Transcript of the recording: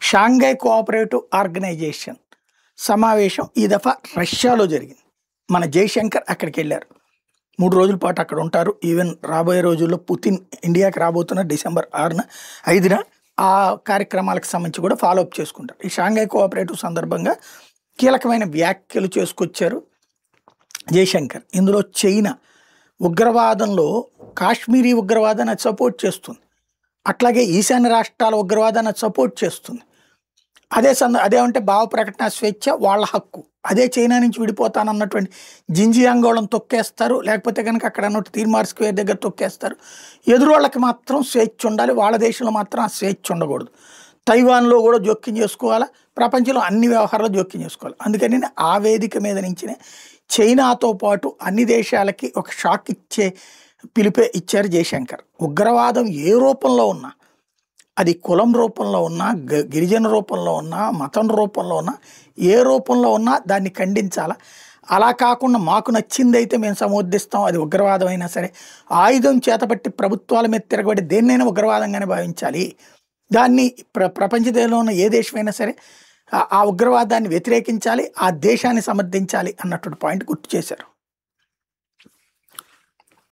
Shanghai cooperative organisation సమావేశం ఈ దఫా రష్యాలో జరిగింది. మన జైశంకర్ అక్కడికి వెళ్ళారు. 3 రోజుల పాటు అక్కడ ఉంటారు. ఈవెన్ రాబోయే రోజుల్లో పుతిన్ ఇండియాకి రాబోతున్న డిసెంబర్ 6న 5న ఆ కార్యక్రమాలకు సంబంధించి కూడా ఫాలోఅప్ చేసుకుంటారు. ఈ షాంఘై కోఆపరేటివ్ సందర్భంగా కీలకమైన వ్యాఖ్యలు చేసుకొచ్చారు జైశంకర్. ఇందులో చైనా ఉగ్రవాదంలో కాశ్మీరీ ఉగ్రవాదాన్ని సపోర్ట్ చేస్తుంది, అట్లాగే ఈశాన్య రాష్ట్రాల ఉగ్రవాదాన్ని సపోర్ట్ చేస్తుంది. అదేమంటే భావ ప్రకటన స్వేచ్ఛ వాళ్ళ హక్కు. అదే చైనా నుంచి విడిపోతానన్నటువంటి జింజియాంగోళం తొక్కేస్తారు, లేకపోతే కనుక అక్కడ అన్నట్టు తీర్మార్ స్క్వేర్ దగ్గర తొక్కేస్తారు. ఎదురోళ్ళకి మాత్రం స్వేచ్ఛ ఉండాలి, వాళ్ళ దేశంలో మాత్రం ఆ స్వేచ్ఛ ఉండకూడదు. తైవాన్లో కూడా జోక్యం చేసుకోవాలా, ప్రపంచంలో అన్ని వ్యవహారాలు జోక్యం చేసుకోవాలి. అందుకని ఆ వేదిక మీద నుంచినే చైనాతో పాటు అన్ని దేశాలకి ఒక షాక్ ఇచ్చే పిలిపే ఇచ్చారు జైశంకర్. ఉగ్రవాదం ఏ రూపంలో ఉన్నా, అది కులం రూపంలో ఉన్నా, గిరిజన రూపంలో ఉన్నా, మతం రూపంలో ఉన్నా, ఏ రూపంలో ఉన్నా దాన్ని ఖండించాలా. అలా కాకుండా మాకు నచ్చిందైతే మేము సమర్థిస్తాం, అది ఉగ్రవాదం అయినా సరే, ఆయుధం చేతపట్టి ప్రభుత్వాల మీద తిరగబడి దేన్నైనా ఉగ్రవాదంగానే భావించాలి. దాన్ని ప్రపంచ దేశంలో ఉన్న ఏ దేశమైనా సరే ఆ ఉగ్రవాదాన్ని వ్యతిరేకించాలి, ఆ దేశాన్ని సమర్థించాలి అన్నటువంటి పాయింట్ గుర్తు చేశారు.